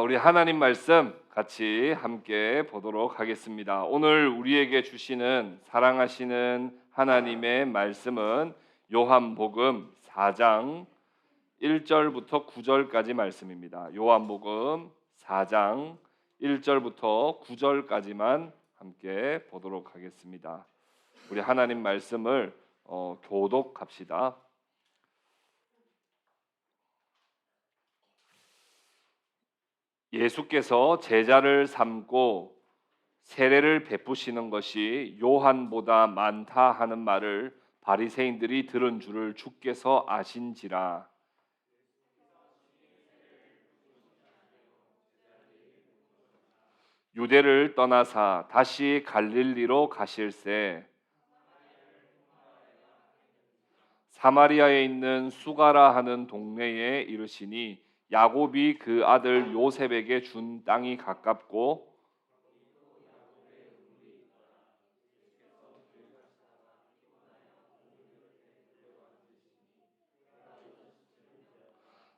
우리 하나님 말씀 같이 함께 보도록 하겠습니다. 오늘 우리에게 주시는 사랑하시는 하나님의 말씀은 요한복음 4장 1절부터 9절까지 말씀입니다. 요한복음 4장 1절부터 9절까지만 함께 보도록 하겠습니다. 우리 하나님 말씀을 교독합시다. 예수께서 제자를 삼고 세례를 베푸시는 것이 요한보다 많다 하는 말을 바리새인들이 들은 줄을 주께서 아신지라. 유대를 떠나사 다시 갈릴리로 가실새 사마리아에 있는 수가라 하는 동네에 이르시니 야곱이 그 아들 요셉에게 준 땅이 가깝고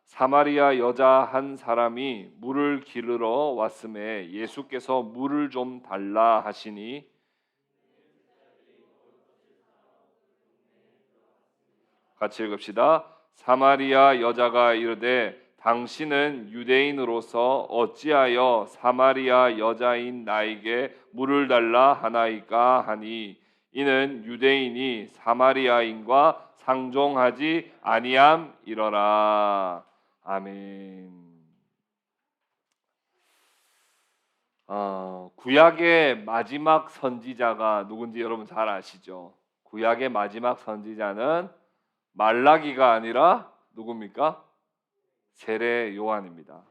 사마리아 여자 한 사람이 물을 기르러 왔음에 예수께서 물을 좀 달라 하시니 같이 읽읍시다. 사마리아 여자가 이르되 당신은 유대인으로서 어찌하여 사마리아 여자인 나에게 물을 달라 하나이까 하니 이는 유대인이 사마리아인과 상종하지 아니함이러라. 아멘. 구약의 마지막 선지자가 누군지 여러분 잘 아시죠? 구약의 마지막 선지자는 말라기가 아니라 누굽니까? 세례 요한입니다.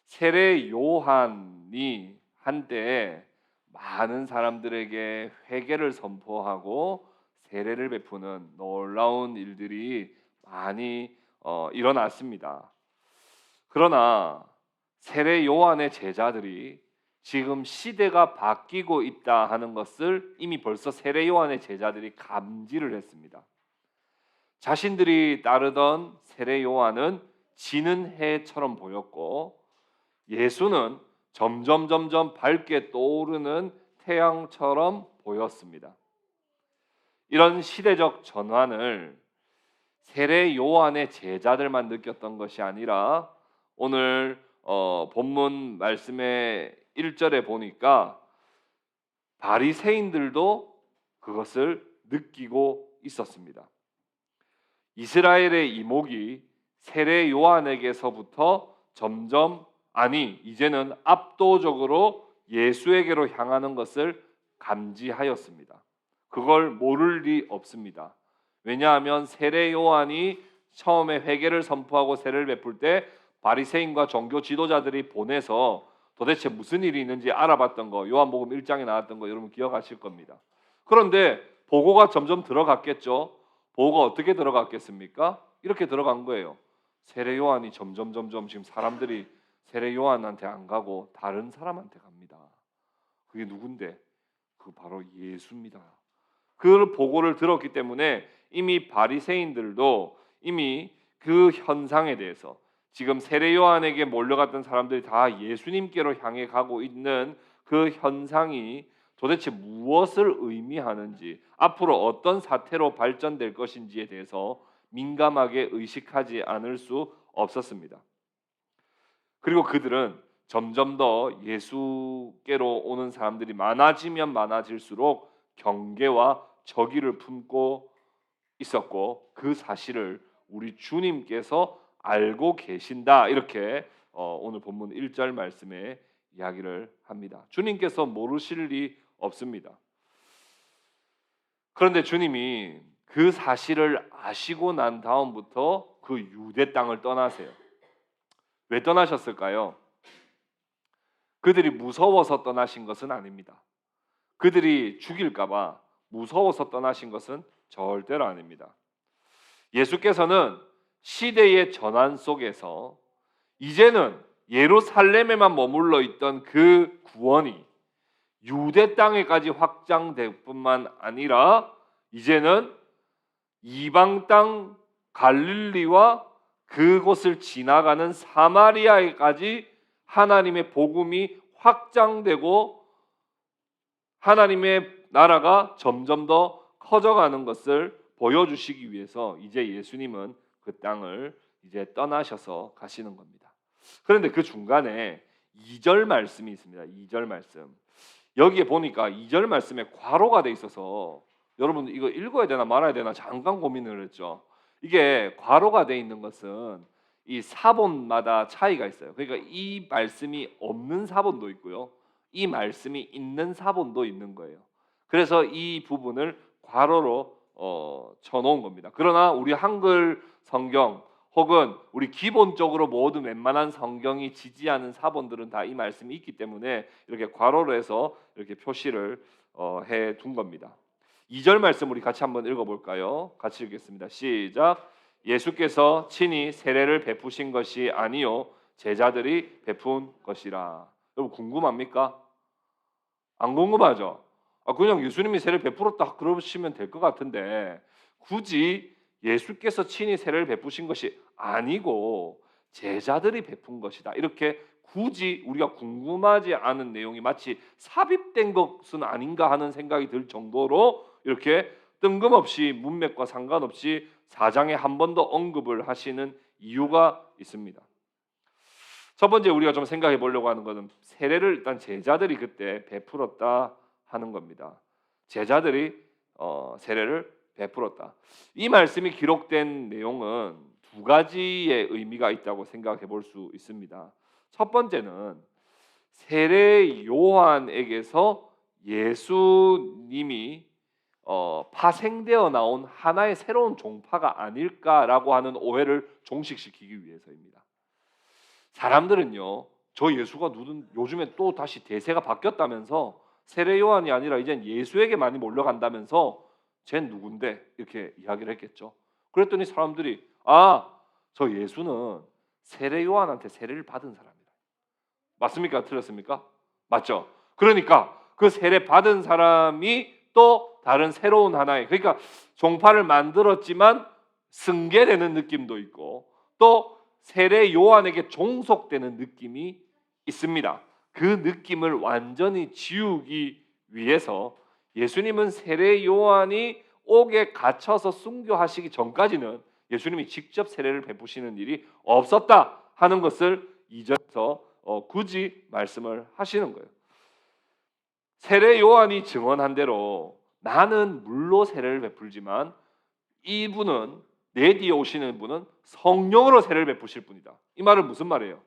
세례 요한이 한때 많은 사람들에게 회개를 선포하고 세례를 베푸는 놀라운 일들이 많이 일어났습니다. 그러나 세례 요한의 제자들이 지금 시대가 바뀌고 있다 하는 것을 이미 벌써 세례 요한의 제자들이 감지를 했습니다. 자신들이 따르던 세례 요한은 지는 해처럼 보였고 예수는 점점 밝게 떠오르는 태양처럼 보였습니다. 이런 시대적 전환을 세례 요한의 제자들만 느꼈던 것이 아니라 오늘 본문 말씀의 1절에 보니까 바리새인들도 그것을 느끼고 있었습니다. 이스라엘의 이목이 세례 요한에게서부터 점점 이제는 압도적으로 예수에게로 향하는 것을 감지하였습니다. 그걸 모를 리 없습니다. 왜냐하면 세례 요한이 처음에 회개를 선포하고 세례를 베풀 때 바리새인과 종교 지도자들이 보내서 도대체 무슨 일이 있는지 알아봤던 거, 요한복음 1장에 나왔던 거 여러분 기억하실 겁니다. 그런데 보고가 점점 들어갔겠죠. 보고가 어떻게 들어갔겠습니까? 이렇게 들어간 거예요. 세례 요한이 점점 지금 사람들이 세례 요한한테 안 가고 다른 사람한테 갑니다. 그게 누군데? 그 바로 예수입니다. 그 보고를 들었기 때문에 이미 바리새인들도 이미 그 현상에 대해서 지금 세례 요한에게 몰려갔던 사람들이 다 예수님께로 향해 가고 있는 그 현상이 도대체 무엇을 의미하는지, 앞으로 어떤 사태로 발전될 것인지에 대해서 민감하게 의식하지 않을 수 없었습니다. 그리고 그들은 점점 더 예수께로 오는 사람들이 많아지면 많아질수록 경계와 적의를 품고 있었고 그 사실을 우리 주님께서 알고 계신다. 이렇게 오늘 본문 1절 말씀에 이야기를 합니다. 주님께서 모르실 리 없습니다. 그런데 주님이 그 사실을 아시고 난 다음부터 그 유대 땅을 떠나세요. 왜 떠나셨을까요? 그들이 무서워서 떠나신 것은 아닙니다. 그들이 죽일까 봐 무서워서 떠나신 것은 절대로 아닙니다. 예수께서는 시대의 전환 속에서 이제는 예루살렘에만 머물러 있던 그 구원이 유대 땅에까지 확장될 뿐만 아니라 이제는 이방 땅 갈릴리와 그곳을 지나가는 사마리아에까지 하나님의 복음이 확장되고 하나님의 나라가 점점 더 커져가는 것을 보여주시기 위해서 이제 예수님은 그 땅을 이제 떠나셔서 가시는 겁니다. 그런데 그 중간에 2절 말씀이 있습니다. 2절 말씀. 여기에 보니까 2절 말씀에 괄호가 돼 있어서 여러분 이거 읽어야 되나 말아야 되나 잠깐 고민을 했죠. 이게 괄호가 돼 있는 것은 이 사본마다 차이가 있어요. 그러니까 이 말씀이 없는 사본도 있고요. 이 말씀이 있는 사본도 있는 거예요. 그래서 이 부분을 괄호로 쳐놓은 겁니다. 그러나 우리 한글 성경 혹은 우리 기본적으로 모든 웬만한 성경이 지지하는 사본들은 다 이 말씀이 있기 때문에 이렇게 괄호로 해서 이렇게 표시를 해 둔 겁니다. 2절 말씀 우리 같이 한번 읽어볼까요? 같이 읽겠습니다. 시작. 예수께서 친히 세례를 베푸신 것이 아니요 제자들이 베푼 것이라. 여러분 궁금합니까? 안 궁금하죠? 그냥 예수님이 세례를 베풀었다 그러시면 될 것 같은데 굳이 예수께서 친히 세례를 베푸신 것이 아니고 제자들이 베푼 것이다. 이렇게 굳이 우리가 궁금하지 않은 내용이 마치 삽입된 것은 아닌가 하는 생각이 들 정도로 이렇게 뜬금없이 문맥과 상관없이 4장에 한 번 더 언급을 하시는 이유가 있습니다. 첫 번째 우리가 좀 생각해 보려고 하는 것은 세례를 일단 제자들이 그때 베풀었다 하는 겁니다. 제자들이 세례를 베풀었다. 이 말씀이 기록된 내용은 두 가지의 의미가 있다고 생각해 볼 수 있습니다. 첫 번째는 세례 요한에게서 예수님이 파생되어 나온 하나의 새로운 종파가 아닐까라고 하는 오해를 종식시키기 위해서입니다. 사람들은요, 저 예수가 요즘에 또 다시 대세가 바뀌었다면서 세례 요한이 아니라 이젠 예수에게 많이 몰려간다면서 쟨 누군데 이렇게 이야기를 했겠죠. 그랬더니 사람들이 저 예수는 세례 요한한테 세례를 받은 사람이다. 맞습니까? 틀렸습니까? 맞죠? 그러니까 그 세례 받은 사람이 또 다른 새로운 하나의, 그러니까 종파를 만들었지만 승계되는 느낌도 있고 또 세례 요한에게 종속되는 느낌이 있습니다. 그 느낌을 완전히 지우기 위해서 예수님은 세례 요한이 옥에 갇혀서 순교하시기 전까지는 예수님이 직접 세례를 베푸시는 일이 없었다 하는 것을 이전에서 굳이 말씀을 하시는 거예요. 세례 요한이 증언한 대로 나는 물로 세례를 베풀지만 이분은 내 뒤에 오시는 분은 성령으로 세례를 베푸실 분이다. 이 말은 무슨 말이에요?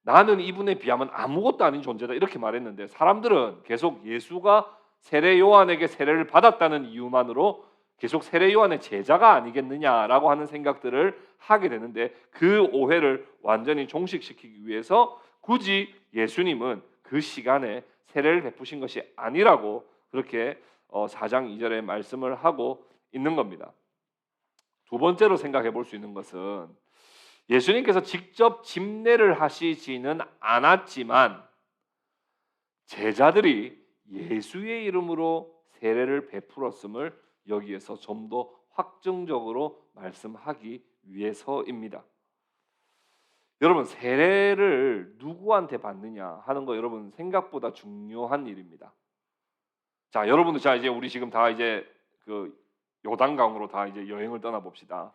나는 이분에 비하면 아무것도 아닌 존재다 이렇게 말했는데 사람들은 계속 예수가 세례 요한에게 세례를 받았다는 이유만으로 계속 세례 요한의 제자가 아니겠느냐라고 하는 생각들을 하게 되는데 그 오해를 완전히 종식시키기 위해서 굳이 예수님은 그 시간에 세례를 베푸신 것이 아니라고 그렇게 4장 2절에 말씀을 하고 있는 겁니다. 두 번째로 생각해 볼 수 있는 것은 예수님께서 직접 집례를 하시지는 않았지만 제자들이 예수의 이름으로 세례를 베풀었음을 여기에서 좀 더 확정적으로 말씀하기 위해서입니다. 여러분 세례를 누구한테 받느냐 하는 거 여러분 생각보다 중요한 일입니다. 자, 여러분들 이제 우리 지금 다 이제 그 요단강으로 다 이제 여행을 떠나 봅시다.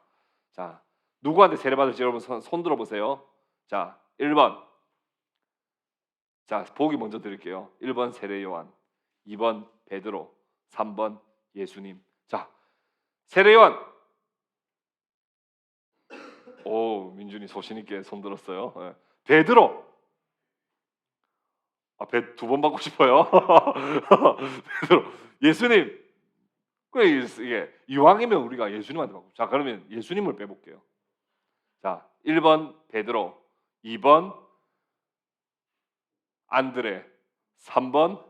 자, 누구한테 세례 받을지 여러분 손 들어 보세요. 자, 1번. 자, 보기 먼저 드릴게요. 1번 세례 요한, 2번 베드로, 3번 예수님. 자, 세례 요한. 오, 민준이 소신 있게 손 들었어요. 네. 베드로. 배 두 번 받고 싶어요. 베드로. 예수님. 이게 이왕이면 우리가 예수님한테 받고. 자, 그러면 예수님을 빼볼게요. 자, 1번 베드로, 2번 안드레, 3번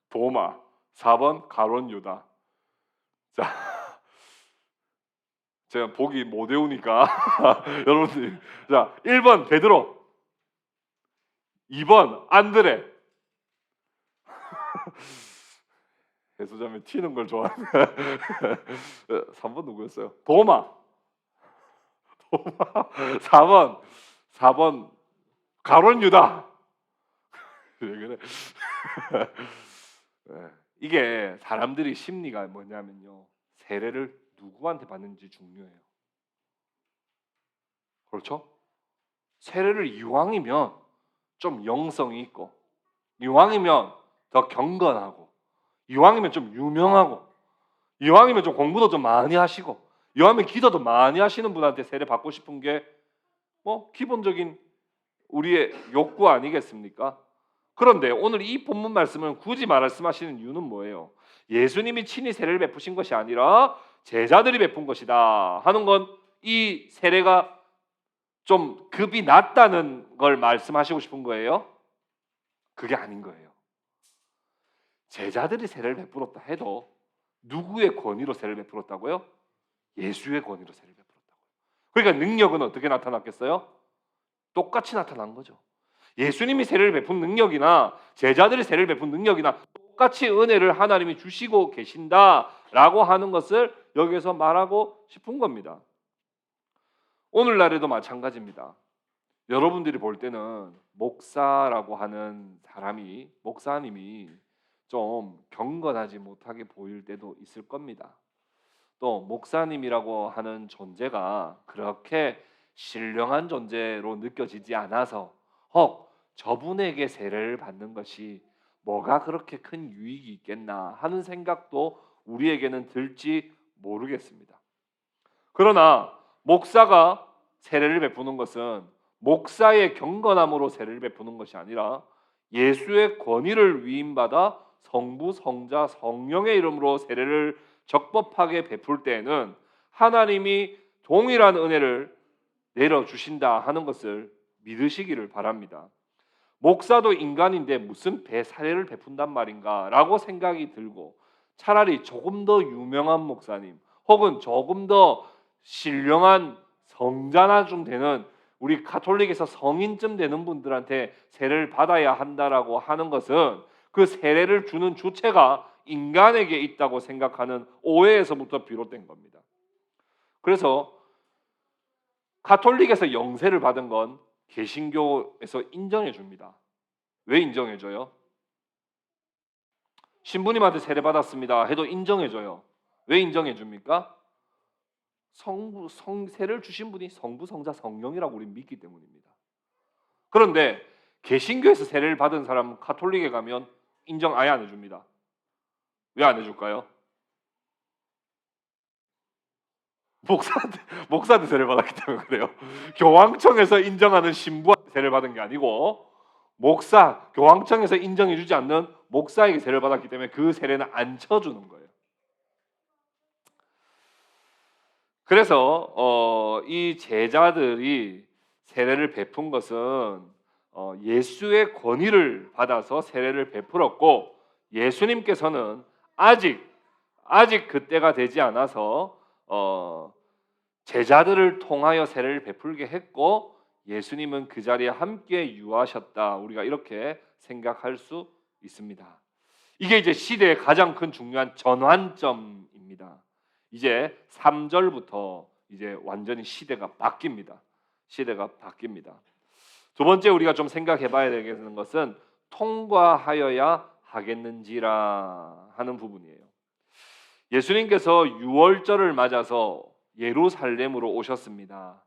도마, 4번 가론 유다. 자, 제가 보기 못 외우니까 여러분들 자 1번 베드로, 2번 안드레. 예수자매 튀는 걸 좋아하네. 3번 누구였어요? 도마. 4번 가론 유다. 그래. 네. 이게 사람들이 심리가 뭐냐면요, 세례를 누구한테 받는지 중요해요. 그렇죠? 세례를 이왕이면 좀 영성이 있고, 이왕이면 더 경건하고, 이왕이면 좀 유명하고, 이왕이면 좀 공부도 좀 많이 하시고, 이왕이면 기도도 많이 하시는 분한테 세례 받고 싶은 게 뭐 기본적인 우리의 욕구 아니겠습니까? 그런데 오늘 이 본문 말씀은 굳이 말씀하시는 이유는 뭐예요? 예수님이 친히 세례를 베푸신 것이 아니라 제자들이 베푼 것이다 하는 건 이 세례가 좀 급이 낮다는 걸 말씀하시고 싶은 거예요? 그게 아닌 거예요. 제자들이 세례를 베풀었다 해도 누구의 권위로 세례를 베풀었다고요? 예수의 권위로 세례를 베풀었다고요. 그러니까 능력은 어떻게 나타났겠어요? 똑같이 나타난 거죠. 예수님이 세례를 베푼 능력이나 제자들이 세례를 베푼 능력이나 똑같이 은혜를 하나님이 주시고 계신다라고 하는 것을 여기서 말하고 싶은 겁니다. 오늘날에도 마찬가지입니다. 여러분들이 볼 때는 목사라고 하는 사람이, 목사님이 좀 경건하지 못하게 보일 때도 있을 겁니다. 또 목사님이라고 하는 존재가 그렇게 신령한 존재로 느껴지지 않아서 저분에게 세례를 받는 것이 뭐가 그렇게 큰 유익이 있겠나 하는 생각도 우리에게는 들지 모르겠습니다. 그러나 목사가 세례를 베푸는 것은 목사의 경건함으로 세례를 베푸는 것이 아니라 예수의 권위를 위임받아 성부, 성자, 성령의 이름으로 세례를 적법하게 베풀 때에는 하나님이 동일한 은혜를 내려주신다 하는 것을 믿으시기를 바랍니다. 목사도 인간인데 무슨 사례를 베푼단 말인가 라고 생각이 들고, 차라리 조금 더 유명한 목사님 혹은 조금 더 신령한 성자나 좀 되는 우리 가톨릭에서 성인쯤 되는 분들한테 세례를 받아야 한다라고 하는 것은 그 세례를 주는 주체가 인간에게 있다고 생각하는 오해에서부터 비롯된 겁니다. 그래서 가톨릭에서 영세를 받은 건 개신교에서 인정해 줍니다. 왜 인정해 줘요? 신부님한테 세례 받았습니다 해도 인정해 줘요. 왜 인정해 줍니까? 세례를 주신 분이 성부, 성자, 성령이라고 우리는 믿기 때문입니다. 그런데 개신교에서 세례를 받은 사람은 가톨릭에 가면 인정 아예 안 해줍니다. 왜 안 해줄까요? 목사한테 세례를 받았기 때문에 그래요. 교황청에서 인정하는 신부한테 세례를 받은 게 아니고 교황청에서 인정해주지 않는 목사에게 세례를 받았기 때문에 그 세례는 안 쳐주는 거예요. 그래서 이 제자들이 세례를 베푼 것은 예수의 권위를 받아서 세례를 베풀었고, 예수님께서는 아직 그때가 되지 않아서 제자들을 통하여 세례를 베풀게 했고, 예수님은 그 자리에 함께 유하셨다. 우리가 이렇게 생각할 수 있습니다. 이게 이제 시대의 가장 큰 중요한 전환점입니다. 이제 3절부터 이제 완전히 시대가 바뀝니다. 두 번째 우리가 좀 생각해 봐야 되는 것은 통과하여야 하겠는지라 하는 부분이에요. 예수님께서 유월절을 맞아서 예루살렘으로 오셨습니다.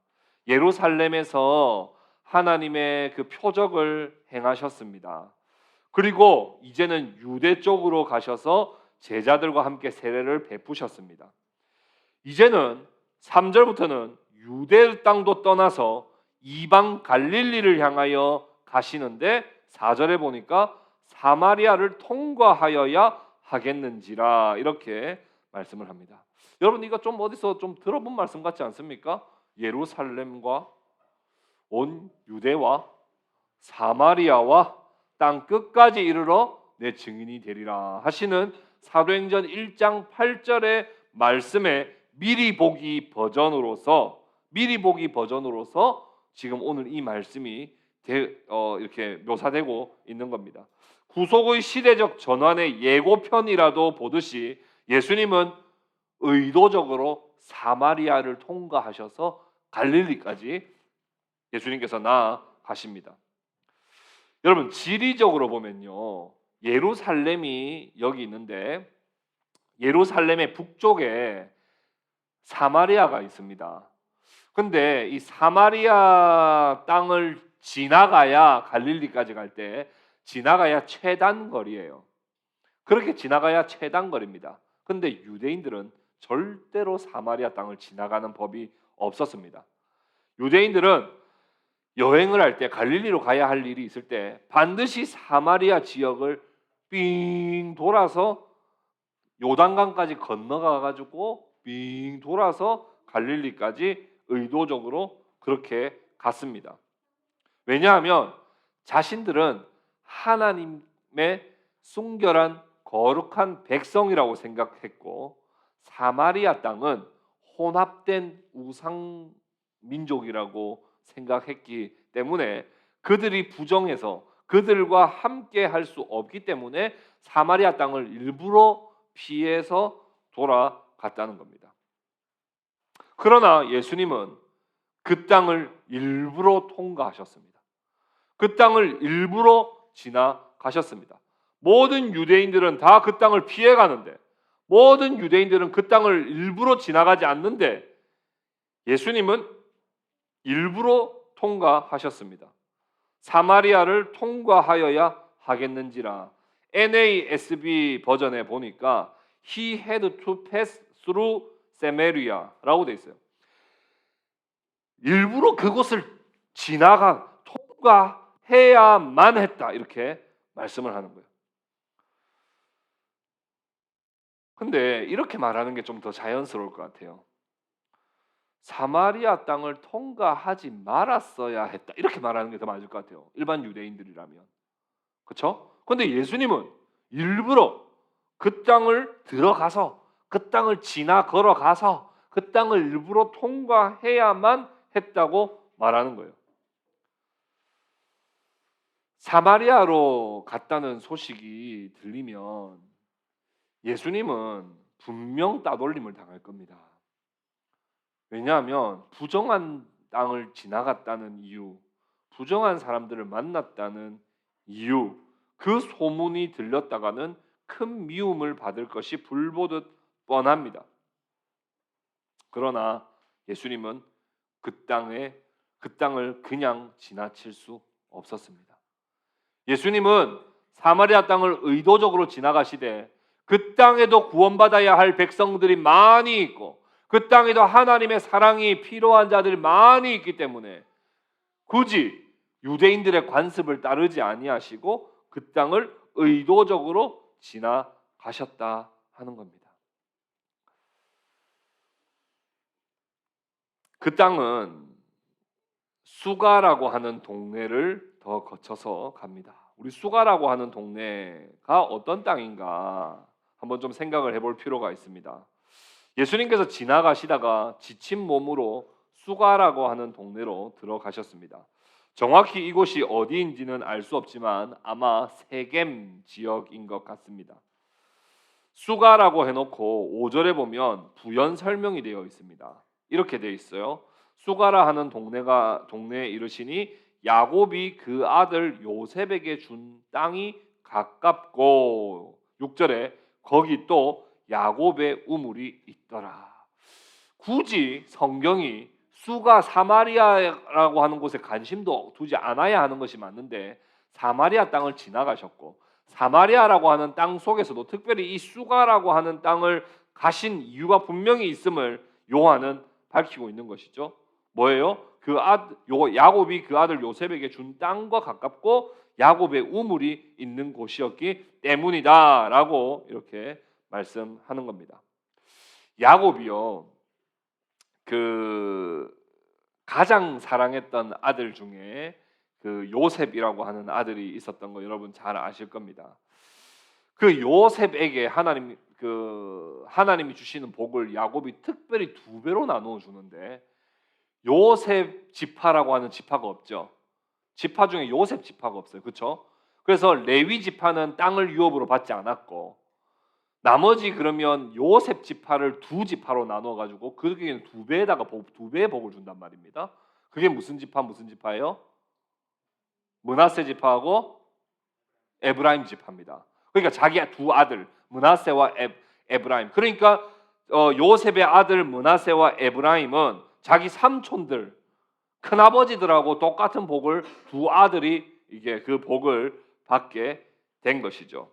예루살렘에서 하나님의 그 표적을 행하셨습니다. 그리고 이제는 유대 쪽으로 가셔서 제자들과 함께 세례를 베푸셨습니다. 이제는 3절부터는 유대 땅도 떠나서 이방 갈릴리를 향하여 가시는데, 4절에 보니까 사마리아를 통과하여야 하겠는지라 이렇게 말씀을 합니다. 여러분, 이거 좀 어디서 좀 들어본 말씀 같지 않습니까? 예루살렘과 온 유대와 사마리아와 땅 끝까지 이르러 내 증인이 되리라 하시는 사도행전 1장 8절의 말씀에 미리 보기 버전으로서 지금 오늘 이 말씀이 이렇게 묘사되고 있는 겁니다. 구속의 시대적 전환의 예고편이라도 보듯이 예수님은 의도적으로 사마리아를 통과하셔서 갈릴리까지 예수님께서 나아가십니다. 여러분 지리적으로 보면요, 예루살렘이 여기 있는데 예루살렘의 북쪽에 사마리아가 있습니다. 근데 이 사마리아 땅을 지나가야 갈릴리까지 갈 때 지나가야 최단 거리예요. 그렇게 지나가야 최단 거리입니다. 근데 유대인들은 절대로 사마리아 땅을 지나가는 법이 없었습니다. 유대인들은 여행을 할 때 갈릴리로 가야 할 일이 있을 때 반드시 사마리아 지역을 삥 돌아서 요단강까지 건너가 가지고 삥 돌아서 갈릴리까지 의도적으로 그렇게 갔습니다. 왜냐하면 자신들은 하나님의 순결한 거룩한 백성이라고 생각했고 사마리아 땅은 혼합된 우상 민족이라고 생각했기 때문에 그들이 부정해서 그들과 함께 할 수 없기 때문에 사마리아 땅을 일부러 피해서 돌아갔다는 겁니다. 그러나 예수님은 그 땅을 일부러 통과하셨습니다. 그 땅을 일부러 지나가셨습니다. 모든 유대인들은 다 그 땅을 피해 가는데 모든 유대인들은 그 땅을 일부러 지나가지 않는데 예수님은 일부러 통과하셨습니다. 사마리아를 통과하여야 하겠는지라. NASB 버전에 보니까 He had to pass through Samaria라고 돼 있어요. 일부러 그곳을 통과해야만 했다 이렇게 말씀을 하는 거예요. 근데 이렇게 말하는 게 좀 더 자연스러울 것 같아요. 사마리아 땅을 통과하지 말았어야 했다 이렇게 말하는 게 더 맞을 것 같아요. 일반 유대인들이라면. 그렇죠? 근데 예수님은 일부러 그 땅을 들어가서 그 땅을 지나 걸어가서 그 땅을 일부러 통과해야만 했다고 말하는 거예요. 사마리아로 갔다는 소식이 들리면 예수님은 분명 따돌림을 당할 겁니다. 왜냐하면 부정한 땅을 지나갔다는 이유, 부정한 사람들을 만났다는 이유, 그 소문이 들렸다가는 큰 미움을 받을 것이 불보듯 뻔합니다. 그러나 예수님은 그 땅을 그냥 지나칠 수 없었습니다. 예수님은 사마리아 땅을 의도적으로 지나가시되 그 땅에도 구원받아야 할 백성들이 많이 있고 그 땅에도 하나님의 사랑이 필요한 자들이 많이 있기 때문에 굳이 유대인들의 관습을 따르지 아니하시고 그 땅을 의도적으로 지나가셨다 하는 겁니다. 그 땅은 수가라고 하는 동네를 더 거쳐서 갑니다. 우리 수가라고 하는 동네가 어떤 땅인가 한번 좀 생각을 해볼 필요가 있습니다. 예수님께서 지나가시다가 지친 몸으로 수가라고 하는 동네로 들어가셨습니다. 정확히 이곳이 어디인지는 알 수 없지만 아마 세겜 지역인 것 같습니다. 수가라고 해놓고 5절에 보면 부연 설명이 되어 있습니다. 이렇게 되어 있어요. 수가라 하는 동네에 이르시니 야곱이 그 아들 요셉에게 준 땅이 가깝고 6절에 거기 또 야곱의 우물이 있더라. 굳이 성경이 수가 사마리아라고 하는 곳에 관심도 두지 않아야 하는 것이 맞는데 사마리아 땅을 지나가셨고 사마리아라고 하는 땅 속에서도 특별히 이 수가라고 하는 땅을 가신 이유가 분명히 있음을 요한은 밝히고 있는 것이죠. 뭐예요? 야곱이 그 아들 요셉에게 준 땅과 가깝고 야곱의 우물이 있는 곳이었기 때문이다라고 이렇게 말씀하는 겁니다. 야곱이요, 그 가장 사랑했던 아들 중에 그 요셉이라고 하는 아들이 있었던 거 여러분 잘 아실 겁니다. 그 요셉에게 하나님이 주시는 복을 야곱이 특별히 2배로 나누어 주는데 요셉 지파라고 하는 지파가 없죠. 지파 중에 요셉 지파가 없어요. 그렇죠? 그래서 레위 지파는 땅을 유업으로 받지 않았고 나머지 그러면 요셉 지파를 2지파로 나눠 가지고 그에게는 2배에다가 2배의 복을 준단 말입니다. 그게 무슨 지파예요? 므낫세 지파하고 에브라임 지파입니다. 그러니까 자기 두 아들 므낫세와 에브라임. 그러니까 요셉의 아들 므낫세와 에브라임은 자기 삼촌들, 큰아버지들하고 똑같은 복을 두 아들이 이게 그 복을 받게 된 것이죠.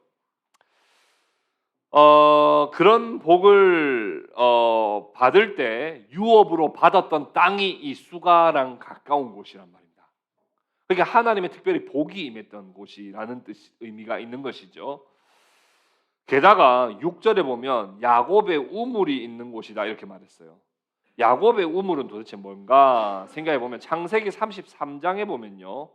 그런 복을 받을 때 유업으로 받았던 땅이 이 수가랑 가까운 곳이란 말입니다. 그러니까 하나님의 특별히 복이 임했던 곳이라는 의미가 있는 것이죠. 게다가 6절에 보면 야곱의 우물이 있는 곳이다 이렇게 말했어요. 야곱의 우물은 도대체 뭔가 생각해 보면 창세기 33장에 보면요,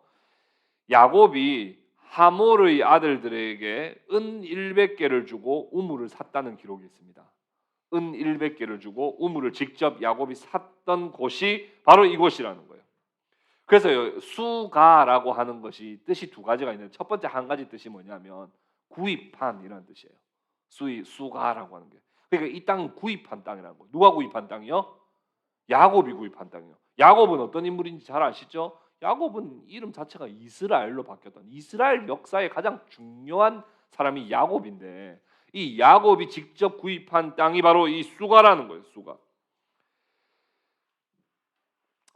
야곱이 하몰의 아들들에게 은 100개를 주고 우물을 샀다는 기록이 있습니다. 은 100개를 주고 우물을 직접 야곱이 샀던 곳이 바로 이곳이라는 거예요. 그래서 수가라고 하는 것이 뜻이 두 가지가 있는데, 첫 번째 한 가지 뜻이 뭐냐면 구입한이라는 뜻이에요. 수가라고 하는 게. 그러니까 이 땅은 구입한 땅이라는 거예요. 누가 구입한 땅이요? 야곱이 구입한 땅이요. 야곱은 어떤 인물인지 잘 아시죠? 야곱은 이름 자체가 이스라엘로 바뀌었던, 이스라엘 역사의 가장 중요한 사람이 야곱인데, 이 야곱이 직접 구입한 땅이 바로 이 수가라는 거예요. 수가.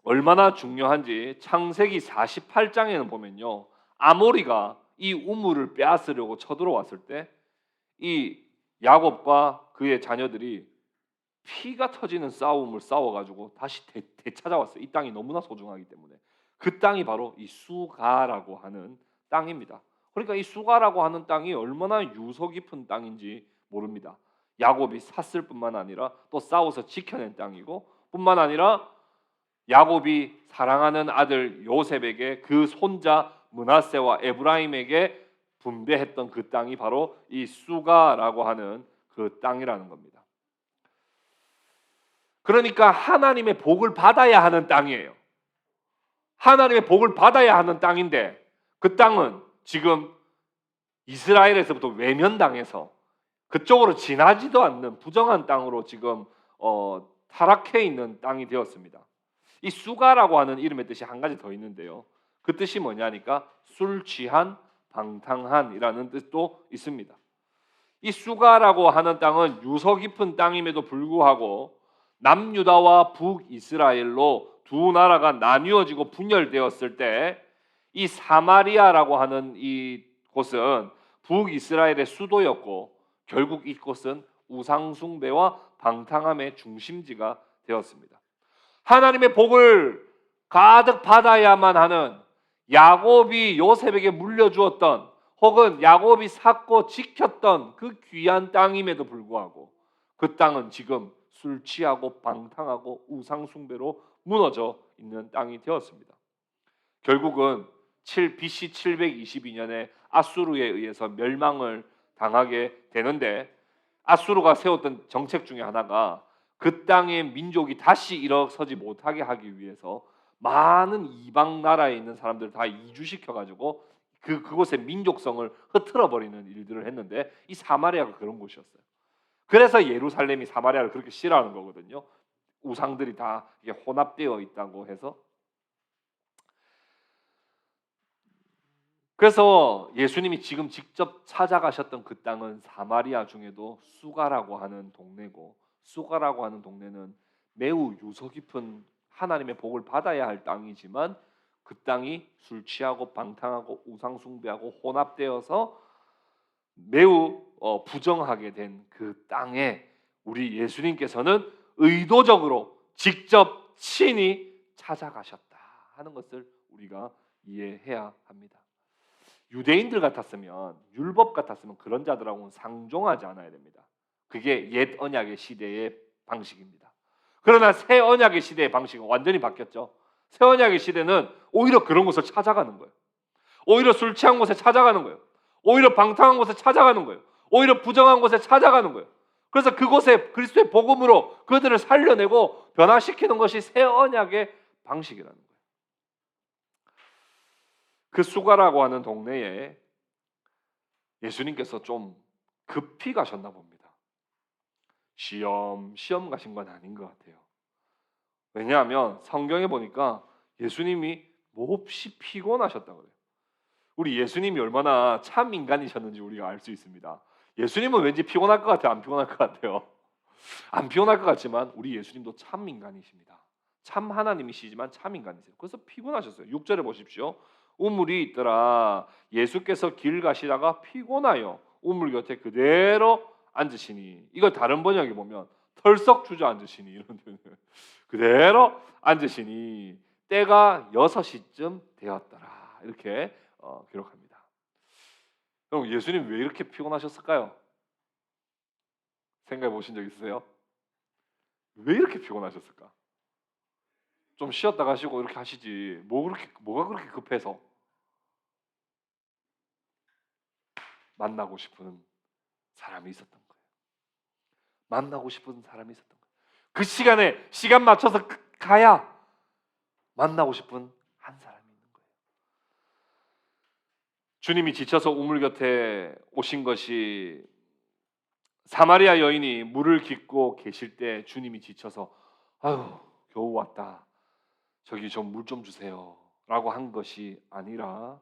얼마나 중요한지 창세기 48장에는 보면요, 아모리가 이 우물을 빼앗으려고 쳐들어왔을 때 이 야곱과 그의 자녀들이 피가 터지는 싸움을 싸워가지고 다시 되찾아왔어요. 이 땅이 너무나 소중하기 때문에. 그 땅이 바로 이 수가라고 하는 땅입니다. 그러니까 이 수가라고 하는 땅이 얼마나 유서 깊은 땅인지 모릅니다. 야곱이 샀을 뿐만 아니라 또 싸워서 지켜낸 땅이고, 뿐만 아니라 야곱이 사랑하는 아들 요셉에게 그 손자 므낫세와 에브라임에게 분배했던 그 땅이 바로 이 수가라고 하는 그 땅이라는 겁니다. 그러니까 하나님의 복을 받아야 하는 땅이에요. 하나님의 복을 받아야 하는 땅인데, 그 땅은 지금 이스라엘에서부터 외면당해서 그쪽으로 지나지도 않는 부정한 땅으로 지금 타락해 있는 땅이 되었습니다. 이 수가라고 하는 이름의 뜻이 한 가지 더 있는데요, 그 뜻이 뭐냐니까 술 취한, 방탕한이라는 뜻도 있습니다. 이 수가라고 하는 땅은 유서 깊은 땅임에도 불구하고 남유다와 북이스라엘로 두 나라가 나뉘어지고 분열되었을 때 이 사마리아라고 하는 이 곳은 북이스라엘의 수도였고, 결국 이곳은 우상숭배와 방탕함의 중심지가 되었습니다. 하나님의 복을 가득 받아야만 하는, 야곱이 요셉에게 물려주었던, 혹은 야곱이 샀고 지켰던 그 귀한 땅임에도 불구하고 그 땅은 지금 술 취하고 방탕하고 우상숭배로 무너져 있는 땅이 되었습니다. 결국은 BC 722년에 아수르에 의해서 멸망을 당하게 되는데, 아수르가 세웠던 정책 중에 하나가 그 땅의 민족이 다시 일어서지 못하게 하기 위해서 많은 이방 나라에 있는 사람들을 다 이주시켜가지고 그곳의 민족성을 흐트러 버리는 일들을 했는데, 이 사마리아가 그런 곳이었어요. 그래서 예루살렘이 사마리아를 그렇게 싫어하는 거거든요. 우상들이 다 이게 혼합되어 있다고 해서. 그래서 예수님이 지금 직접 찾아가셨던 그 땅은 사마리아 중에도 수가라고 하는 동네고, 수가라고 하는 동네는 매우 유서 깊은 하나님의 복을 받아야 할 땅이지만, 그 땅이 술 취하고 방탕하고 우상숭배하고 혼합되어서 매우 부정하게 된 그 땅에 우리 예수님께서는 의도적으로 직접 친히 찾아가셨다 하는 것을 우리가 이해해야 합니다. 유대인들 같았으면, 율법 같았으면 그런 자들하고는 상종하지 않아야 됩니다. 그게 옛 언약의 시대의 방식입니다. 그러나 새 언약의 시대의 방식은 완전히 바뀌었죠. 새 언약의 시대는 오히려 그런 곳을 찾아가는 거예요. 오히려 술 취한 곳에 찾아가는 거예요. 오히려 방탕한 곳에 찾아가는 거예요. 오히려 부정한 곳에 찾아가는 거예요. 그래서 그곳에 그리스도의 복음으로 그들을 살려내고 변화시키는 것이 새 언약의 방식이라는 거예요. 그 수가라고 하는 동네에 예수님께서 좀 급히 가셨나 봅니다. 시험 가신 건 아닌 것 같아요. 왜냐하면 성경에 보니까 예수님이 몹시 피곤하셨다고 그래요. 우리 예수님이 얼마나 참 인간이셨는지 우리가 알 수 있습니다. 예수님은 왠지 피곤할 것 같아요? 안 피곤할 것 같아요? 안 피곤할 것 같지만 우리 예수님도 참 인간이십니다. 참 하나님이시지만 참 인간이세요. 그래서 피곤하셨어요. 6절에 보십시오. 우물이 있더라. 예수께서 길 가시다가 피곤하여 우물 곁에 그대로 앉으시니, 이거 다른 번역에 보면 털썩 주저앉으시니, 이런 그대로 앉으시니 때가 6시쯤 되었더라, 이렇게 기록합니다. 그럼 예수님 왜 이렇게 피곤하셨을까요? 생각해 보신 적 있으세요? 왜 이렇게 피곤하셨을까? 좀 쉬었다 가시고 이렇게 하시지, 뭐가 그렇게 급해서? 만나고 싶은 사람이 있었던 거예요. 만나고 싶은 사람이 있었던 거예요. 그 시간에 시간 맞춰서 가야 만나고 싶은 한 사람이 있는 거예요. 주님이 지쳐서 우물 곁에 오신 것이 사마리아 여인이 물을 깃고 계실 때 주님이 지쳐서 아유 겨우 왔다, 저기 좀 물 좀 주세요 라고 한 것이 아니라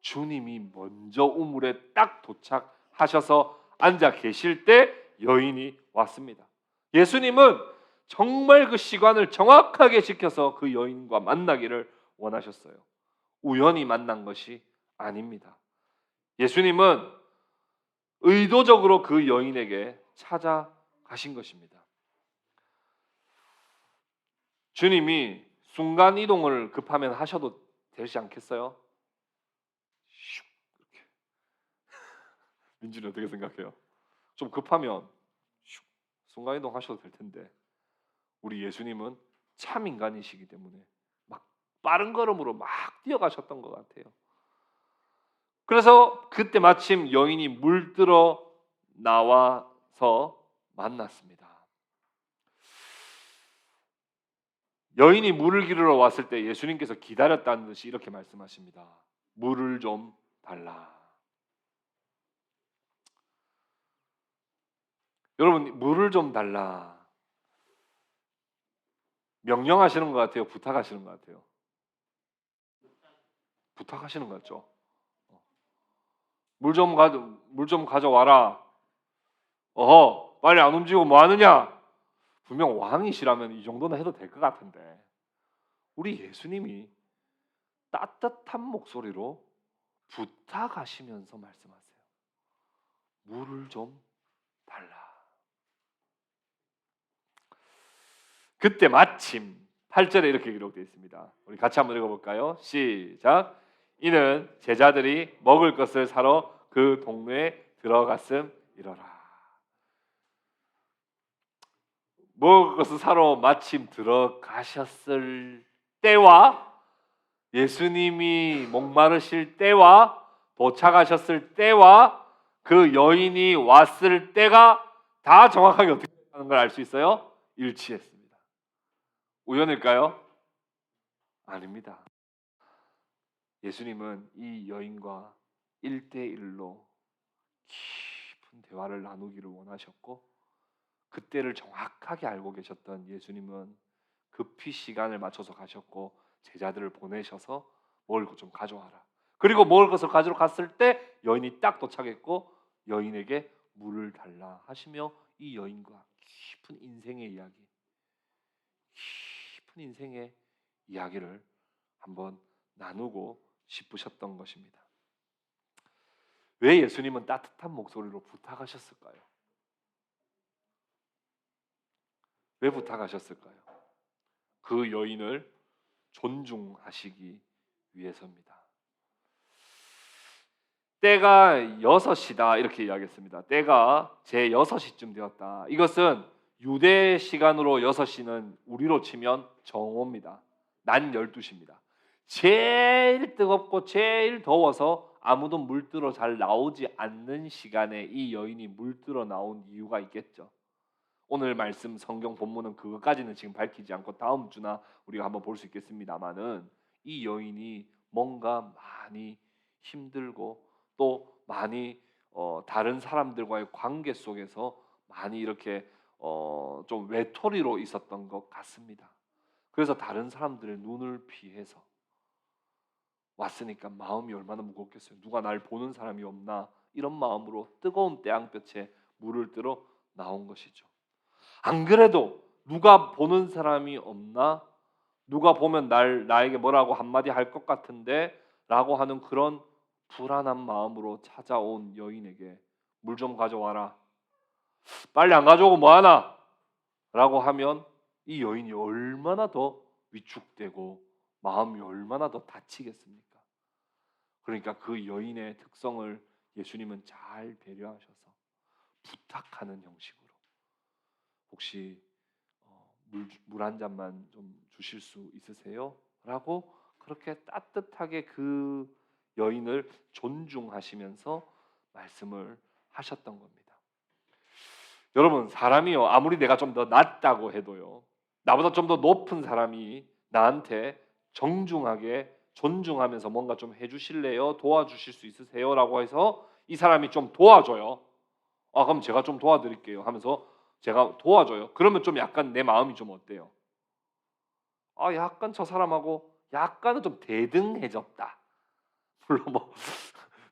주님이 먼저 우물에 딱 도착하셔서 앉아 계실 때 여인이 왔습니다. 예수님은 정말 그 시간을 정확하게 지켜서 그 여인과 만나기를 원하셨어요. 우연히 만난 것이 아닙니다. 예수님은 의도적으로 그 여인에게 찾아가신 것입니다. 주님이 순간 이동을 급하면 하셔도 되지 않겠어요? 민준이 어떻게 생각해요? 좀 급하면 순간 이동 하셔도 될 텐데, 우리 예수님은 참 인간이시기 때문에 막 빠른 걸음으로 막 뛰어가셨던 것 같아요. 그래서 그때 마침 여인이 물들어 나와서 만났습니다. 여인이 물을 기르러 왔을 때 예수님께서 기다렸다는 듯이 이렇게 말씀하십니다. 물을 좀 달라. 여러분, 물을 좀 달라. 명령하시는 것 같아요? 부탁하시는 것 같아요? 부탁하시는 것 같죠? 물 좀 가져와라. 어허, 빨리 안 움직이고 뭐 하느냐? 분명 왕이시라면 이 정도는 해도 될 것 같은데, 우리 예수님이 따뜻한 목소리로 부탁하시면서 말씀하세요. 물을 좀 달라. 그때 마침 8절에 이렇게 기록되어 있습니다. 우리 같이 한번 읽어볼까요? 시작. 이는 제자들이 먹을 것을 사러 그 동네에 들어갔음이러라. 먹을 것을 사러 마침 들어가셨을 때와 예수님이 목마르실 때와 도착하셨을 때와 그 여인이 왔을 때가 다 정확하게 어떻게 하는 걸 알 수 있어요? 일치했습니다. 우연일까요? 아닙니다. 예수님은 이 여인과 1대1로 깊은 대화를 나누기를 원하셨고, 그때를 정확하게 알고 계셨던 예수님은 급히 시간을 맞춰서 가셨고 제자들을 보내셔서 먹을 것 좀 가져와라. 그리고 먹을 것을 가지러 갔을 때 여인이 딱 도착했고 여인에게 물을 달라 하시며 이 여인과 깊은 인생의 이야기를 한번 나누고 싶으셨던 것입니다. 왜 예수님은 따뜻한 목소리로 부탁하셨을까요? 왜 부탁하셨을까요? 그 여인을 존중하시기 위해서입니다. 때가 6시다 이렇게 이야기했습니다. 때가 제 6시쯤 되었다. 이것은 유대 시간으로 6시는 우리로 치면 정오입니다. 낮 12시입니다. 제일 뜨겁고 제일 더워서 아무도 물들어 잘 나오지 않는 시간에 이 여인이 물들어 나온 이유가 있겠죠. 오늘 말씀 성경 본문은 그것까지는 지금 밝히지 않고 다음 주나 우리가 한번 볼 수 있겠습니다만은, 이 여인이 뭔가 많이 힘들고 또 많이 다른 사람들과의 관계 속에서 많이 이렇게 좀 외톨이로 있었던 것 같습니다. 그래서 다른 사람들의 눈을 피해서 왔으니까 마음이 얼마나 무겁겠어요. 누가 날 보는 사람이 없나 이런 마음으로 뜨거운 태양볕에 물을 뜨러 나온 것이죠. 안 그래도 누가 보는 사람이 없나, 누가 보면 나에게 뭐라고 한마디 할 것 같은데 라고 하는 그런 불안한 마음으로 찾아온 여인에게 물 좀 가져와라, 빨리 안 가져오고 뭐하나 라고 하면 이 여인이 얼마나 더 위축되고 마음이 얼마나 더 다치겠습니까? 그러니까 그 여인의 특성을 예수님은 잘 배려하셔서 부탁하는 형식으로, 혹시 물 한 잔만 좀 주실 수 있으세요? 라고 그렇게 따뜻하게 그 여인을 존중하시면서 말씀을 하셨던 겁니다. 여러분, 사람이요, 아무리 내가 좀 더 낫다고 해도요, 나보다 좀 더 높은 사람이 나한테 정중하게 존중하면서 뭔가 좀 해주실래요? 도와주실 수 있으세요? 라고 해서 이 사람이 좀 도와줘요. 그럼 제가 좀 도와드릴게요 하면서 제가 도와줘요. 그러면 좀 약간 내 마음이 좀 어때요? 약간 저 사람하고 약간은 좀 대등해졌다. 물론 뭐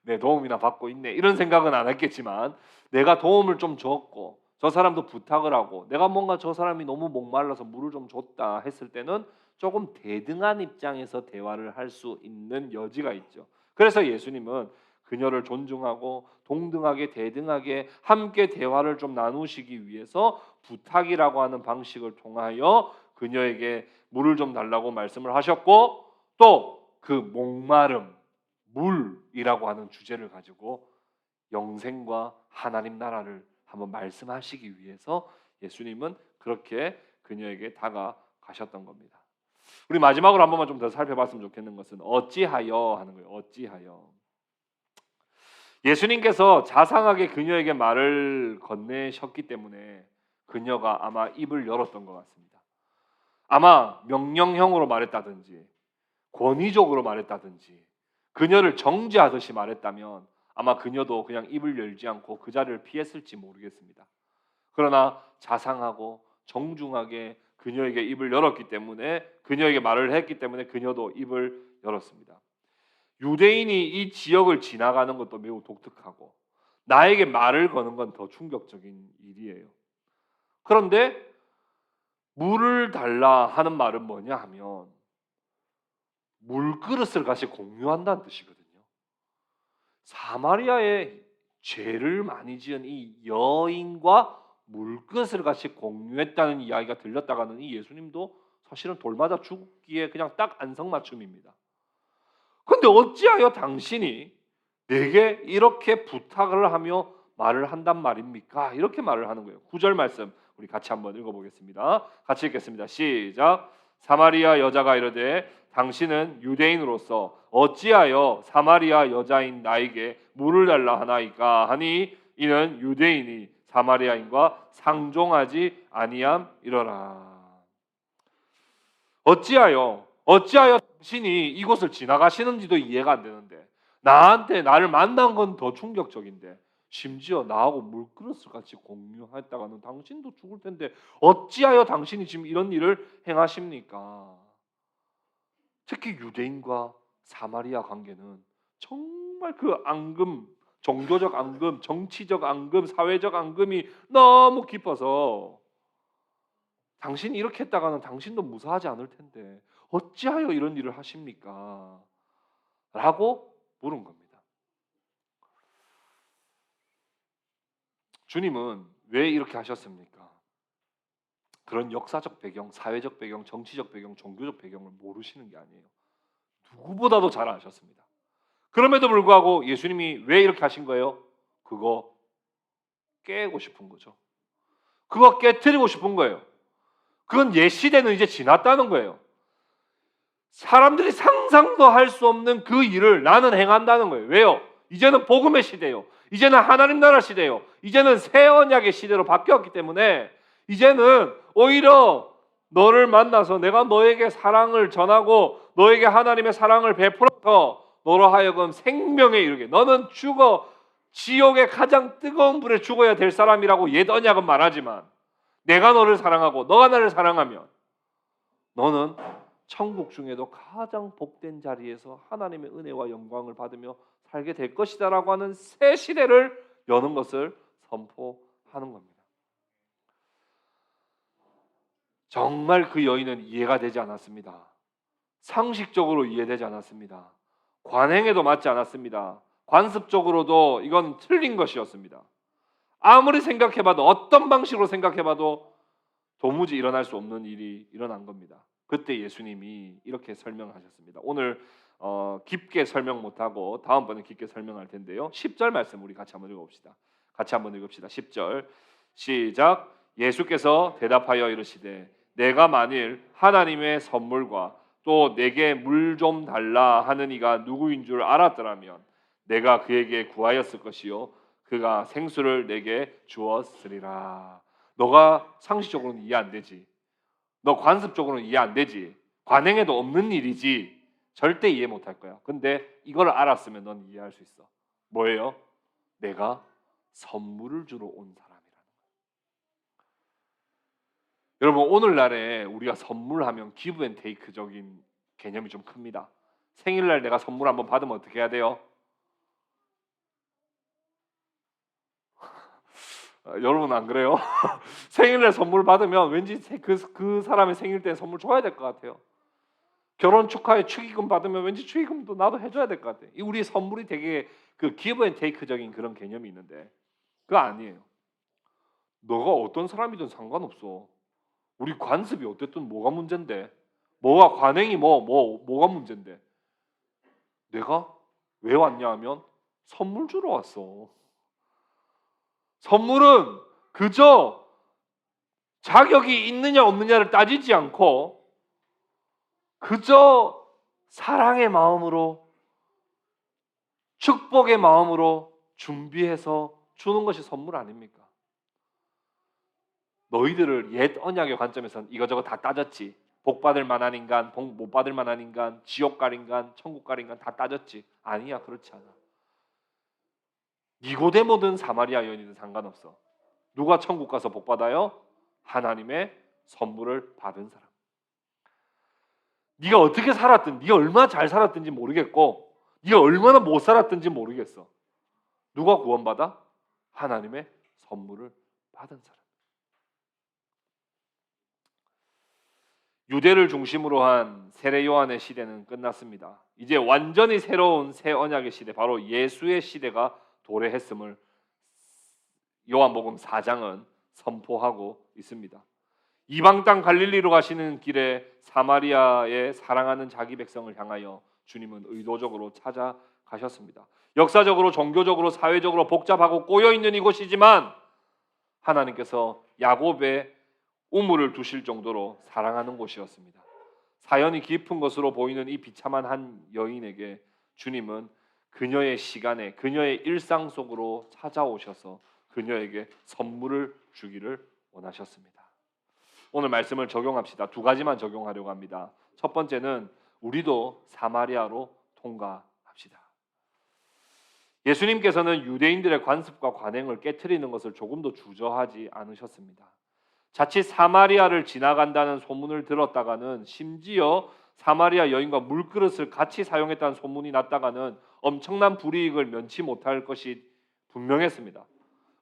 내 도움이나 받고 있네 이런 생각은 안 했겠지만, 내가 도움을 좀 줬고 저 사람도 부탁을 하고 내가 뭔가 저 사람이 너무 목말라서 물을 좀 줬다 했을 때는 조금 대등한 입장에서 대화를 할 수 있는 여지가 있죠. 그래서 예수님은 그녀를 존중하고 동등하게 대등하게 함께 대화를 좀 나누시기 위해서 부탁이라고 하는 방식을 통하여 그녀에게 물을 좀 달라고 말씀을 하셨고, 또 그 목마름, 물이라고 하는 주제를 가지고 영생과 하나님 나라를 한번 말씀하시기 위해서 예수님은 그렇게 그녀에게 다가가셨던 겁니다. 우리 마지막으로 한 번만 좀 더 살펴봤으면 좋겠는 것은 어찌하여 하는 거예요. 어찌하여. 예수님께서 자상하게 그녀에게 말을 건네셨기 때문에 그녀가 아마 입을 열었던 것 같습니다. 아마 명령형으로 말했다든지 권위적으로 말했다든지 그녀를 정죄하듯이 말했다면 아마 그녀도 그냥 입을 열지 않고 그 자리를 피했을지 모르겠습니다. 그러나 자상하고 정중하게 그녀에게 입을 열었기 때문에, 그녀에게 말을 했기 때문에 그녀도 입을 열었습니다. 유대인이 이 지역을 지나가는 것도 매우 독특하고 나에게 말을 거는 건 더 충격적인 일이에요. 그런데 물을 달라 하는 말은 뭐냐 하면 물그릇을 같이 공유한다는 뜻이거든요. 사마리아에 죄를 많이 지은 이 여인과 물그릇을 같이 공유했다는 이야기가 들렸다가는 이 예수님도 사실은 돌 맞아 죽기에 그냥 딱 안성맞춤입니다. 그런데 어찌하여 당신이 내게 이렇게 부탁을 하며 말을 한단 말입니까? 이렇게 말을 하는 거예요. 9절 말씀 우리 같이 한번 읽어보겠습니다. 같이 읽겠습니다. 시작. 사마리아 여자가 이르되 당신은 유대인으로서 어찌하여 사마리아 여자인 나에게 물을 달라 하나이까 하니 이는 유대인이 사마리아인과 상종하지 아니함이러라. 어찌하여 당신이 이곳을 지나가시는지도 이해가 안 되는데, 나한테 나를 만난 건 더 충격적인데 심지어 나하고 물그릇을 같이 공유했다가는 당신도 죽을 텐데 어찌하여 당신이 지금 이런 일을 행하십니까? 특히 유대인과 사마리아 관계는 정말 그 앙금, 종교적 앙금, 정치적 앙금, 사회적 앙금이 너무 깊어서 당신이 이렇게 했다가는 당신도 무사하지 않을 텐데 어찌하여 이런 일을 하십니까? 라고 물은 겁니다. 주님은 왜 이렇게 하셨습니까? 그런 역사적 배경, 사회적 배경, 정치적 배경, 종교적 배경을 모르시는 게 아니에요. 누구보다도 잘 아셨습니다. 그럼에도 불구하고 예수님이 왜 이렇게 하신 거예요? 그거 깨고 싶은 거죠. 그거 깨트리고 싶은 거예요. 그건 옛 시대는 이제 지났다는 거예요. 사람들이 상상도 할 수 없는 그 일을 나는 행한다는 거예요. 왜요? 이제는 복음의 시대요. 이제는 하나님 나라 시대요. 이제는 새 언약의 시대로 바뀌었기 때문에 이제는 오히려 너를 만나서 내가 너에게 사랑을 전하고 너에게 하나님의 사랑을 베풀어서 너로 하여금 생명에 이르게, 너는 죽어 지옥의 가장 뜨거운 불에 죽어야 될 사람이라고 옛 언약은 말하지만 내가 너를 사랑하고 너가 나를 사랑하면 너는 천국 중에도 가장 복된 자리에서 하나님의 은혜와 영광을 받으며 살게 될 것이다라고 하는 새 시대를 여는 것을 선포하는 겁니다. 정말 그 여인은 이해가 되지 않았습니다. 상식적으로 이해되지 않았습니다. 관행에도 맞지 않았습니다. 관습적으로도 이건 틀린 것이었습니다. 아무리 생각해봐도, 어떤 방식으로 생각해봐도 도무지 일어날 수 없는 일이 일어난 겁니다. 그때 예수님이 이렇게 설명하셨습니다. 오늘 깊게 설명 못하고 다음번에 깊게 설명할 텐데요. 10절 말씀 우리 같이 한번 읽어봅시다. 같이 한번 읽읍시다. 10절 시작. 예수께서 대답하여 이르시되 내가 만일 하나님의 선물과 또 내게 물 좀 달라 하는 이가 누구인 줄 알았더라면 내가 그에게 구하였을 것이요 그가 생수를 내게 주었으리라. 너가 상식적으로는 이해 안 되지. 너 관습적으로는 이해 안 되지. 관행에도 없는 일이지. 절대 이해 못할 거야. 근데 이걸 알았으면 넌 이해할 수 있어. 뭐예요? 내가 선물을 주러 온 사람이라는 거야. 여러분, 오늘날에 우리가 선물하면 기브 앤 테이크적인 개념이 좀 큽니다. 생일날 내가 선물 한번 받으면 어떻게 해야 돼요? 여러분 안 그래요? 생일날 선물 받으면 왠지 그 사람의 생일 때 선물 줘야 될 것 같아요. 결혼 축하에 축의금 받으면 왠지 축의금도 나도 해줘야 될 것 같아요. 우리 선물이 되게 그 기브 앤 테이크적인 그런 개념이 있는데 그거 아니에요. 너가 어떤 사람이든 상관없어. 우리 관습이 어쨌든 뭐가 문제인데, 뭐가 관행이 뭐가 문제인데, 내가 왜 왔냐 하면 선물 주러 왔어. 선물은 그저 자격이 있느냐 없느냐를 따지지 않고 그저 사랑의 마음으로, 축복의 마음으로 준비해서 주는 것이 선물 아닙니까? 너희들을 옛 언약의 관점에서는 이거저거 다 따졌지. 복 받을 만한 인간, 복 못 받을 만한 인간, 지옥 갈 인간, 천국 갈 인간 다 따졌지. 아니야, 그렇지 않아. 니고데모든 사마리아 여인이든 상관없어. 누가 천국 가서 복 받아요? 하나님의 선물을 받은 사람. 네가 어떻게 살았든, 네가 얼마나 잘 살았든지 모르겠고 네가 얼마나 못 살았든지 모르겠어. 누가 구원받아? 하나님의 선물을 받은 사람. 유대를 중심으로 한 세례 요한의 시대는 끝났습니다. 이제 완전히 새로운 새 언약의 시대, 바로 예수의 시대가 도래했음을 요한복음 4장은 선포하고 있습니다. 이방 땅 갈릴리로 가시는 길에 사마리아에 사랑하는 자기 백성을 향하여 주님은 의도적으로 찾아가셨습니다. 역사적으로, 종교적으로, 사회적으로 복잡하고 꼬여있는 이곳이지만 하나님께서 야곱의 우물을 두실 정도로 사랑하는 곳이었습니다. 사연이 깊은 것으로 보이는 이 비참한 한 여인에게 주님은 그녀의 시간에, 그녀의 일상 속으로 찾아오셔서 그녀에게 선물을 주기를 원하셨습니다. 오늘 말씀을 적용합시다. 두 가지만 적용하려고 합니다. 첫 번째는 우리도 사마리아로 통과합시다. 예수님께서는 유대인들의 관습과 관행을 깨트리는 것을 조금도 주저하지 않으셨습니다. 자칫 사마리아를 지나간다는 소문을 들었다가는, 심지어 사마리아 여인과 물그릇을 같이 사용했다는 소문이 났다가는 엄청난 불이익을 면치 못할 것이 분명했습니다.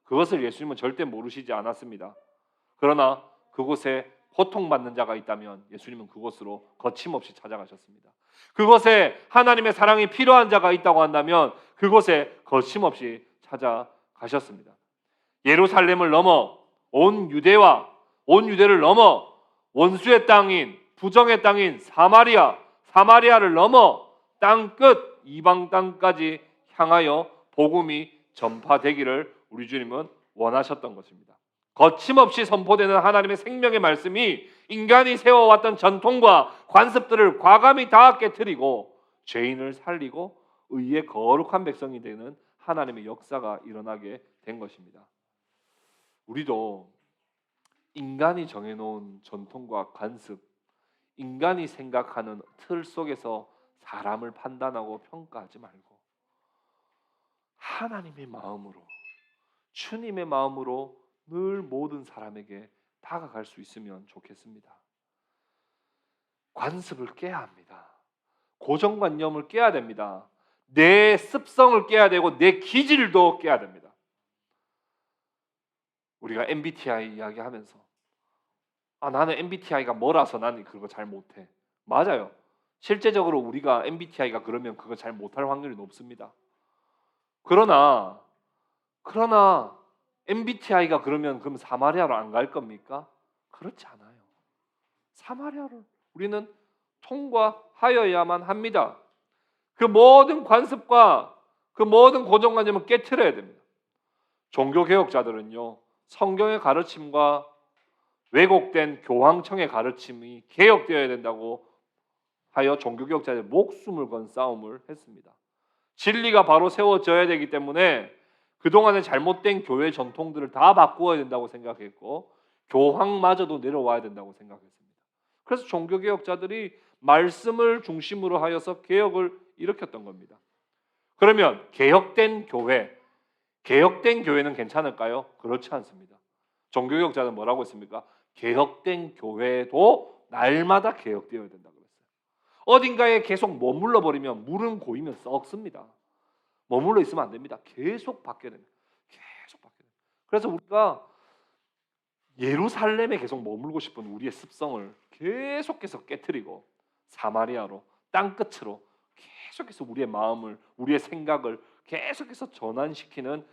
그것을 예수님은 절대 모르시지 않았습니다. 그러나 그곳에 고통받는 자가 있다면 예수님은 그곳으로 거침없이 찾아가셨습니다. 그곳에 하나님의 사랑이 필요한 자가 있다고 한다면 그곳에 거침없이 찾아가셨습니다. 예루살렘을 넘어 온 유대를 넘어 원수의 땅인, 부정의 땅인 사마리아를 넘어 땅끝 이방 땅까지 향하여 복음이 전파되기를 우리 주님은 원하셨던 것입니다. 거침없이 선포되는 하나님의 생명의 말씀이 인간이 세워왔던 전통과 관습들을 과감히 다 깨트리고 죄인을 살리고 의의 거룩한 백성이 되는 하나님의 역사가 일어나게 된 것입니다. 우리도 인간이 정해놓은 전통과 관습, 인간이 생각하는 틀 속에서 사람을 판단하고 평가하지 말고 하나님의 마음으로, 주님의 마음으로 늘 모든 사람에게 다가갈 수 있으면 좋겠습니다. 관습을 깨야 합니다. 고정관념을 깨야 됩니다. 내 습성을 깨야 되고 내 기질도 깨야 됩니다. 우리가 MBTI 이야기하면서 나는 MBTI가 뭐라서 나는 그거 잘 못해. 맞아요. 실제적으로 우리가 MBTI가 그러면 그거 잘 못할 확률이 높습니다. 그러나 MBTI가 그러면 그럼 사마리아로 안 갈 겁니까? 그렇지 않아요. 사마리아를 우리는 통과하여야만 합니다. 그 모든 관습과 그 모든 고정관념을 깨트려야 됩니다. 종교개혁자들은요, 성경의 가르침과 왜곡된 교황청의 가르침이 개혁되어야 된다고 하여 종교개혁자들의 목숨을 건 싸움을 했습니다. 진리가 바로 세워져야 되기 때문에 그동안의 잘못된 교회 전통들을 다 바꾸어야 된다고 생각했고 교황마저도 내려와야 된다고 생각했습니다. 그래서 종교개혁자들이 말씀을 중심으로 하여서 개혁을 일으켰던 겁니다. 그러면 개혁된 교회는 괜찮을까요? 그렇지 않습니다. 종교개혁자는 뭐라고 했습니까? 개혁된 교회도 날마다 개혁되어야 된다고 했어요. 어딘가에 계속 머물러 버리면 물은 고이면 썩습니다. 머물러 있으면 안 됩니다. 계속 바뀌어야 됩니다. 계속 바뀌어야 됩니다. 그래서 우리가 예루살렘에 계속 머물고 싶은 우리의 습성을 계속해서 깨트리고 사마리아로 땅끝으로 계속해서 우리의 마음을 우리의 생각을 계속해서 전환시키는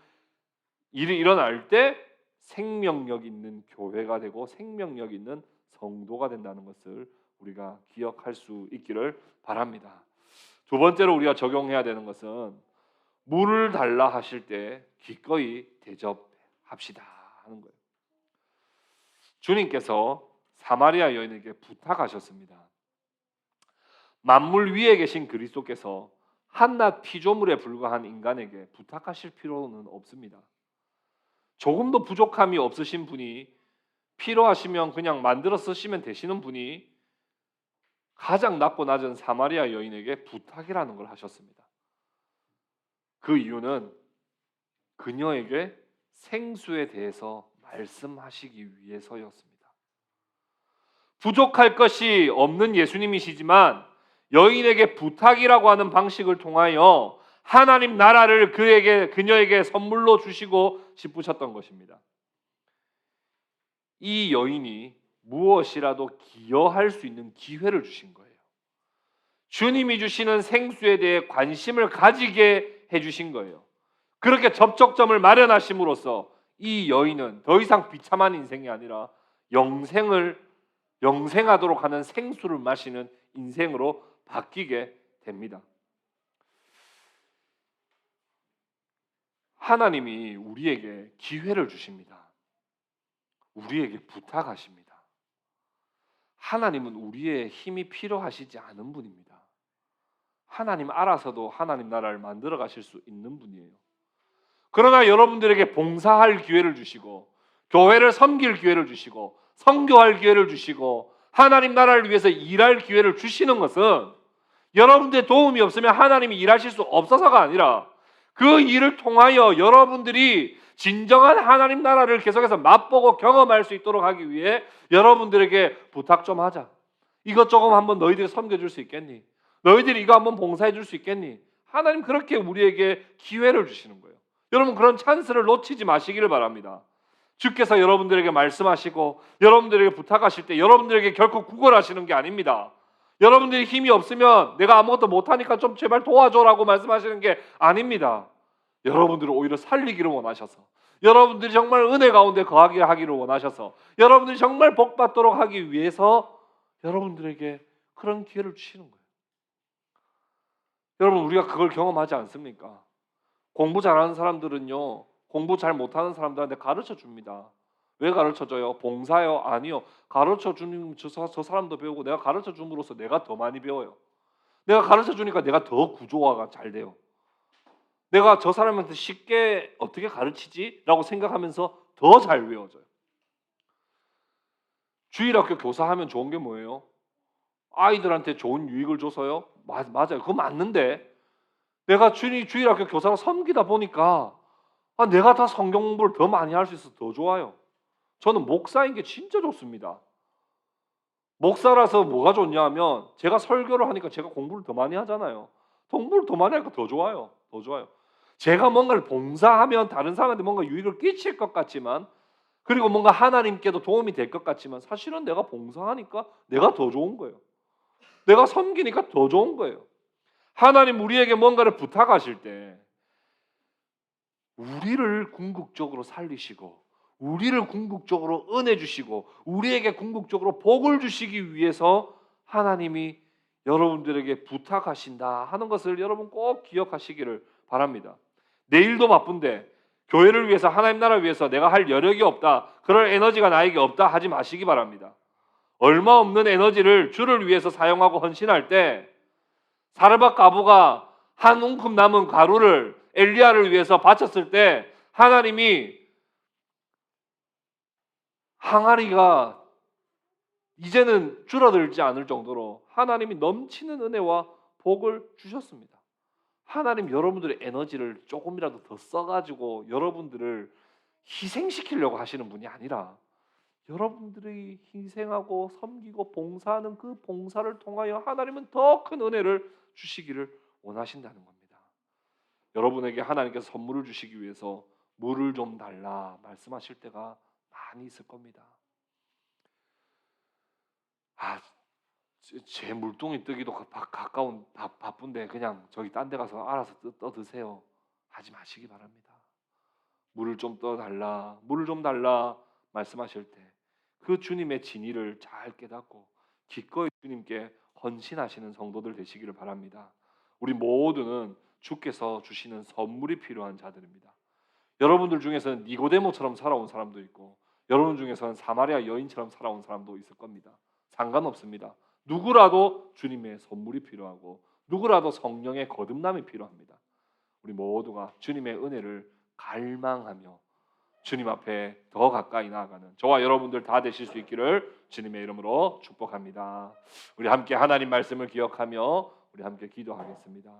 일이 일어날 때 생명력 있는 교회가 되고 생명력 있는 성도가 된다는 것을 우리가 기억할 수 있기를 바랍니다. 두 번째로 우리가 적용해야 되는 것은 물을 달라 하실 때 기꺼이 대접합시다 하는 거예요. 주님께서 사마리아 여인에게 부탁하셨습니다. 만물 위에 계신 그리스도께서 한낱 피조물에 불과한 인간에게 부탁하실 필요는 없습니다. 조금도 부족함이 없으신 분이 필요하시면 그냥 만들어 쓰시면 되시는 분이 가장 낮고 낮은 사마리아 여인에게 부탁이라는 걸 하셨습니다. 그 이유는 그녀에게 생수에 대해서 말씀하시기 위해서였습니다. 부족할 것이 없는 예수님이시지만 여인에게 부탁이라고 하는 방식을 통하여 하나님 나라를 그녀에게 선물로 주시고 싶으셨던 것입니다. 이 여인이 무엇이라도 기여할 수 있는 기회를 주신 거예요. 주님이 주시는 생수에 대해 관심을 가지게 해주신 거예요. 그렇게 접촉점을 마련하심으로써 이 여인은 더 이상 비참한 인생이 아니라 영생하도록 하는 생수를 마시는 인생으로 바뀌게 됩니다. 하나님이 우리에게 기회를 주십니다. 우리에게 부탁하십니다. 하나님은 우리의 힘이 필요하시지 않은 분입니다. 하나님 알아서도 하나님 나라를 만들어 가실 수 있는 분이에요. 그러나 여러분들에게 봉사할 기회를 주시고 교회를 섬길 기회를 주시고 선교할 기회를 주시고 하나님 나라를 위해서 일할 기회를 주시는 것은 여러분들의 도움이 없으면 하나님이 일하실 수 없어서가 아니라 그 일을 통하여 여러분들이 진정한 하나님 나라를 계속해서 맛보고 경험할 수 있도록 하기 위해 여러분들에게 부탁 좀 하자. 이것 조금 한번 너희들이 섬겨줄 수 있겠니? 너희들이 이거 한번 봉사해 줄 수 있겠니? 하나님 그렇게 우리에게 기회를 주시는 거예요. 여러분 그런 찬스를 놓치지 마시기를 바랍니다. 주께서 여러분들에게 말씀하시고 여러분들에게 부탁하실 때 여러분들에게 결코 구걸하시는 게 아닙니다. 여러분들이 힘이 없으면 내가 아무것도 못하니까 좀 제발 도와줘라고 말씀하시는 게 아닙니다. 여러분들을 오히려 살리기를 원하셔서 여러분들이 정말 은혜 가운데 거하게 하기를 원하셔서 여러분들이 정말 복받도록 하기 위해서 여러분들에게 그런 기회를 주시는 거예요. 여러분 우리가 그걸 경험하지 않습니까? 공부 잘하는 사람들은요 공부 잘 못하는 사람들한테 가르쳐 줍니다. 왜 가르쳐 줘요? 봉사요? 아니요. 가르쳐 주는 저 사람도 배우고 내가 가르쳐 줌으로써 내가 더 많이 배워요. 내가 가르쳐 주니까 내가 더 구조화가 잘 돼요. 내가 저 사람한테 쉽게 어떻게 가르치지? 라고 생각하면서 더 잘 외워져요. 주일학교 교사하면 좋은 게 뭐예요? 아이들한테 좋은 유익을 줘서요? 맞아요. 그거 맞는데 내가 주일학교 교사로 섬기다 보니까 내가 다 성경 공부를 더 많이 할 수 있어서 더 좋아요. 저는 목사인 게 진짜 좋습니다. 목사라서 뭐가 좋냐면 제가 설교를 하니까 제가 공부를 더 많이 하잖아요. 공부를 더 많이 하니까 더 좋아요. 더 좋아요. 제가 뭔가를 봉사하면 다른 사람한테 뭔가 유익을 끼칠 것 같지만, 그리고 뭔가 하나님께도 도움이 될 것 같지만, 사실은 내가 봉사하니까 내가 더 좋은 거예요. 내가 섬기니까 더 좋은 거예요. 하나님 우리에게 뭔가를 부탁하실 때 우리를 궁극적으로 살리시고, 우리를 궁극적으로 은혜 주시고, 우리에게 궁극적으로 복을 주시기 위해서 하나님이 여러분들에게 부탁하신다 하는 것을 여러분 꼭 기억하시기를 바랍니다. 내일도 바쁜데 교회를 위해서, 하나님 나라를 위해서 내가 할 여력이 없다, 그럴 에너지가 나에게 없다 하지 마시기 바랍니다. 얼마 없는 에너지를 주를 위해서 사용하고 헌신할 때, 사르밧 과부가 한 움큼 남은 가루를 엘리야를 위해서 바쳤을 때 하나님이 항아리가 이제는 줄어들지 않을 정도로 하나님이 넘치는 은혜와 복을 주셨습니다. 하나님 여러분들의 에너지를 조금이라도 더 써가지고 여러분들을 희생시키려고 하시는 분이 아니라, 여러분들이 희생하고 섬기고 봉사하는 그 봉사를 통하여 하나님은 더 큰 은혜를 주시기를 원하신다는 겁니다. 여러분에게 하나님께서 선물을 주시기 위해서 물을 좀 달라 말씀하실 때가 많이 있을 겁니다. 제 물동이 뜨기도 가까운 바쁜데 그냥 저기 딴 데 가서 알아서 떠 드세요 하지 마시기 바랍니다. 물을 좀 떠달라, 물을 좀 달라 말씀하실 때 그 주님의 진의를 잘 깨닫고 기꺼이 주님께 헌신하시는 성도들 되시기를 바랍니다. 우리 모두는 주께서 주시는 선물이 필요한 자들입니다. 여러분들 중에서는 니고데모처럼 살아온 사람도 있고, 여러분 중에서는 사마리아 여인처럼 살아온 사람도 있을 겁니다. 상관없습니다. 누구라도 주님의 선물이 필요하고, 누구라도 성령의 거듭남이 필요합니다. 우리 모두가 주님의 은혜를 갈망하며 주님 앞에 더 가까이 나아가는 저와 여러분들 다 되실 수 있기를 주님의 이름으로 축복합니다. 우리 함께 하나님 말씀을 기억하며 우리 함께 기도하겠습니다.